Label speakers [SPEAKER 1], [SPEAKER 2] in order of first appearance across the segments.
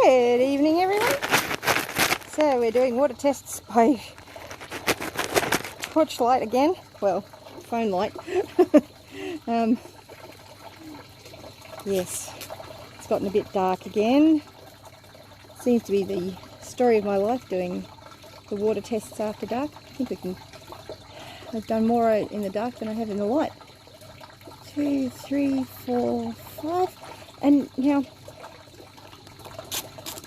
[SPEAKER 1] Good evening, everyone. So we're doing water tests by torchlight again. Well, phone light. Yes, it's gotten a bit dark again. Seems to be the story of my life, doing the water tests after dark. I think I've done more in the dark than I have in the light. 2, 3, 4, 5. And now,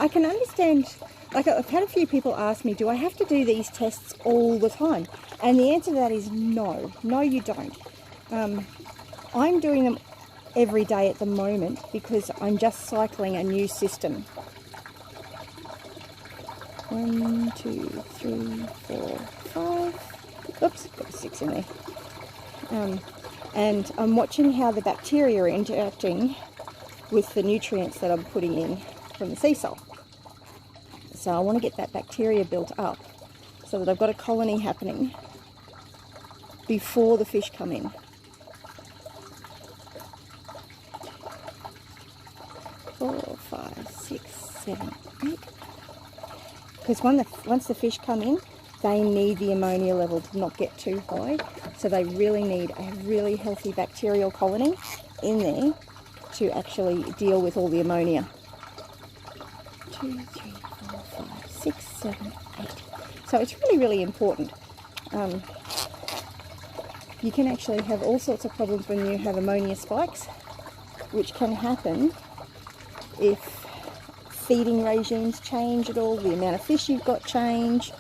[SPEAKER 1] I can understand, like I've had a few people ask me, do I have to do these tests all the time? And the answer to that is no. No, you don't. I'm doing them every day at the moment because I'm just cycling a new system. 1, 2, 3, 4, 5. Oops, got a 6 in there. And I'm watching how the bacteria are interacting with the nutrients that I'm putting in from the sea salt. So I want to get that bacteria built up so that I've got a colony happening before the fish come in. 4, 5, 6, 7, 8. Because once the fish come in, they need the ammonia level to not get too high. So they really need a really healthy bacterial colony in there to actually deal with all the ammonia. 2, 3, 4, 5, 6, 7, 8. So it's really, really important. You can actually have all sorts of problems when you have ammonia spikes, which can happen if feeding regimes change at all, the amount of fish you've got change.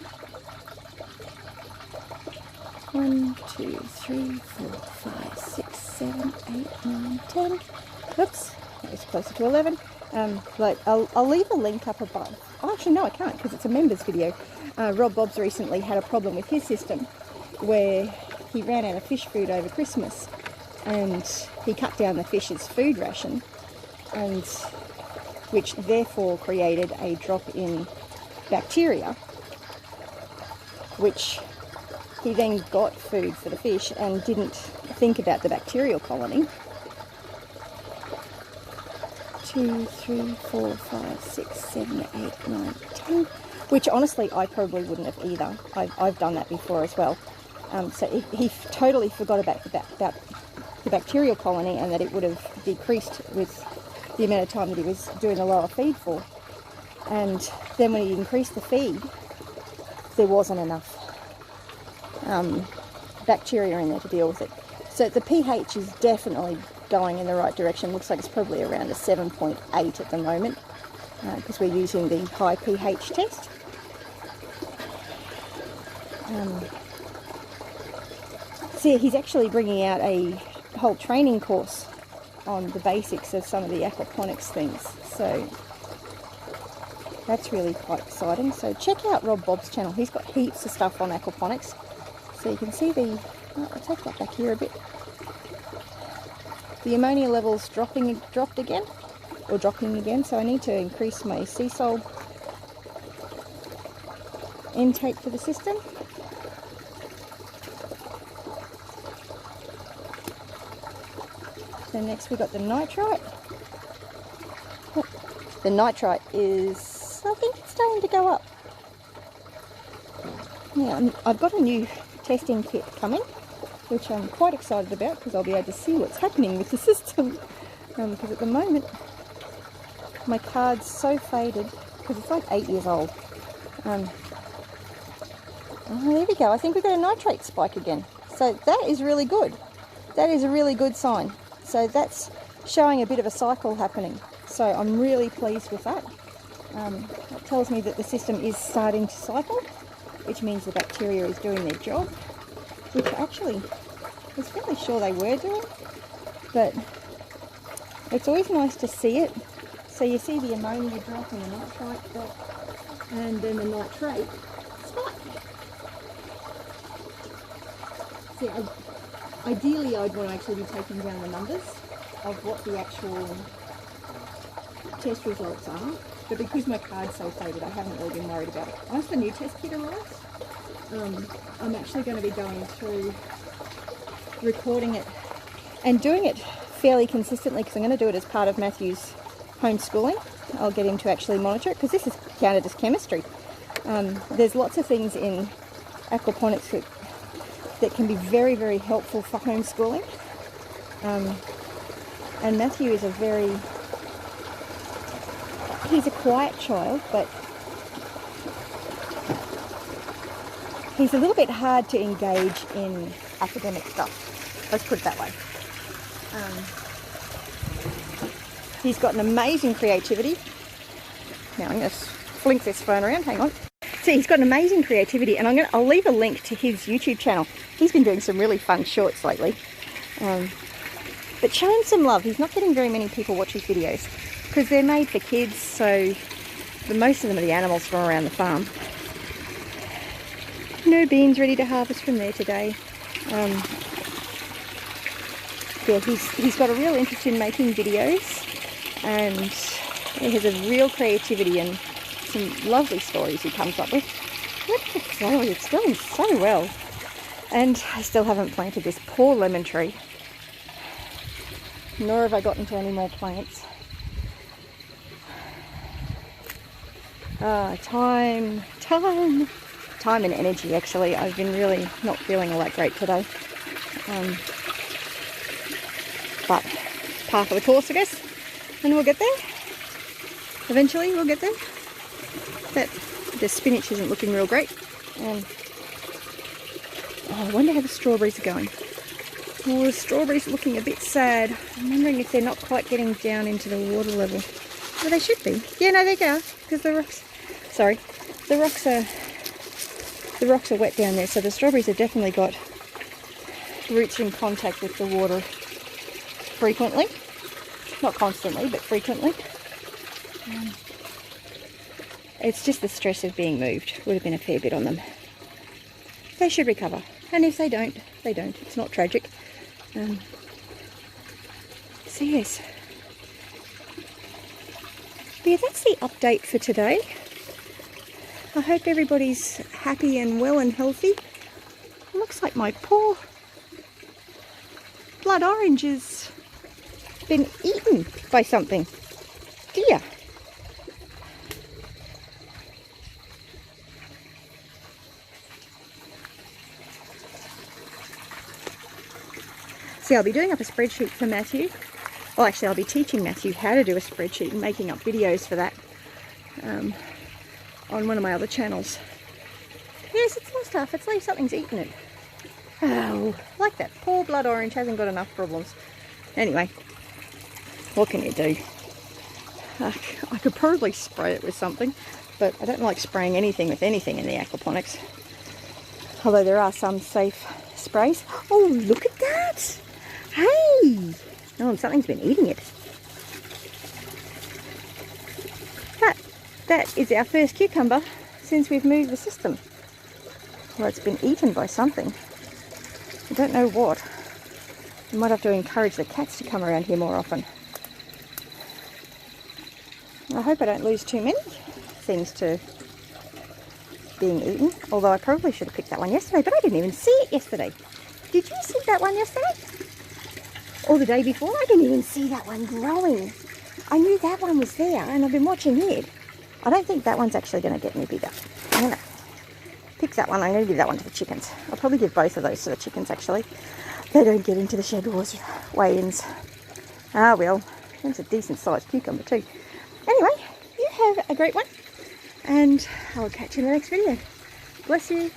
[SPEAKER 1] 1, 2, 3, 4, 5, 6, 7, 8, 9, 10. Oops, that was closer to 11. I'll leave a link up above. Oh, actually, no, I can't because it's a members video. Rob Bob's recently had a problem with his system where he ran out of fish food over Christmas and he cut down the fish's food ration, and which therefore created a drop in bacteria, which he then got food for the fish and didn't think about the bacterial colony. 2, 3, 4, 5, 6, 7, 8, 9, 10. Which honestly I probably wouldn't have either. I've done that before as well. So he totally forgot about the bacterial colony and that it would have decreased with the amount of time that he was doing the lower feed for. And then when he increased the feed, there wasn't enough bacteria in there to deal with it. So the pH is definitely going in the right direction. Looks like it's probably around a 7.8 at the moment because we're using the high pH test. So yeah, he's actually bringing out a whole training course on the basics of some of the aquaponics things. So that's really quite exciting. So check out Rob Bob's channel. He's got heaps of stuff on aquaponics. So you can see I'll take that back here a bit. The ammonia level's dropping again. So I need to increase my sea salt intake for the system. So next we've got the nitrite. Oh, the nitrite is, I think it's starting to go up. Yeah, I've got a new testing kit coming, which I'm quite excited about because I'll be able to see what's happening with the system. Because at the moment, my card's so faded because it's like 8 years old. Oh, there we go. I think we've got a nitrate spike again. So that is really good. That is a really good sign. So that's showing a bit of a cycle happening. So I'm really pleased with that. That tells me that the system is starting to cycle, which means the bacteria is doing their job, which actually I was fairly sure they were doing, but it's always nice to see it. So you see the ammonia drop and the nitrite drop, and then the nitrate spike. See, ideally I'd want to actually be taking down the numbers of what the actual test results are, but because my card's so faded I haven't really been worried about it. Once the new test kit arrives, I'm actually going to be going through recording it and doing it fairly consistently because I'm going to do it as part of Matthew's homeschooling. I'll get him to actually monitor it, because this is counted as chemistry. There's lots of things in aquaponics that can be very, very helpful for homeschooling. And Matthew is he's a quiet child, but he's a little bit hard to engage in academic stuff. Let's put it that way. He's got an amazing creativity. Now I'm going to flink this phone around, hang on. See, he's got an amazing creativity, and I'll leave a link to his YouTube channel. He's been doing some really fun shorts lately. But show him some love. He's not getting very many people watch his videos because they're made for kids, so most of them are the animals from around the farm. No beans ready to harvest from there today. Yeah, he's got a real interest in making videos, and he has a real creativity and some lovely stories he comes up with. Look at Chloe, it's going so well. And I still haven't planted this poor lemon tree, nor have I gotten to any more plants. Time and energy, actually. I've been really not feeling all that great today. But part of the course, I guess, and we'll get there. Eventually we'll get there. The spinach isn't looking real great. I wonder how the strawberries are going. Well, the strawberries are looking a bit sad. I'm wondering if they're not quite getting down into the water level. Well, they should be. Yeah, no, they go, because the rocks... Sorry. The rocks are wet down there, so the strawberries have definitely got roots in contact with the water frequently. Not constantly, but frequently. It's just the stress of being moved. Would have been a fair bit on them. They should recover. And if they don't, they don't. It's not tragic. So yes. But yeah, that's the update for today. I hope everybody's happy and well and healthy. It looks like my poor blood orange has been eaten by something. Dear. See, I'll be doing up a spreadsheet for Matthew. Well, actually, I'll be teaching Matthew how to do a spreadsheet and making up videos for that on one of my other channels. Yes, it's lost half its leaf. Something's eaten it. Oh, like that. Poor blood orange hasn't got enough problems. Anyway, what can you do? I could probably spray it with something, but I don't like spraying anything with anything in the aquaponics. Although there are some safe sprays. Oh, look at that! Hey! Oh, something's been eating it. That is our first cucumber since we've moved the system. Well, it's been eaten by something. I don't know what. I might have to encourage the cats to come around here more often. I hope I don't lose too many things to being eaten. Although I probably should have picked that one yesterday, but I didn't even see it yesterday. Did you see that one yesterday? Or the day before? I didn't even see that one growing. I knew that one was there, and I've been watching it. I don't think that one's actually going to get any bigger. I'm going to pick that one. I'm going to give that one to the chickens. I'll probably give both of those to the chickens, actually. They don't get into the shed wars weigh-ins. Ah, well, that's a decent-sized cucumber too. Anyway, you have a great one, and I'll catch you in the next video. Bless you.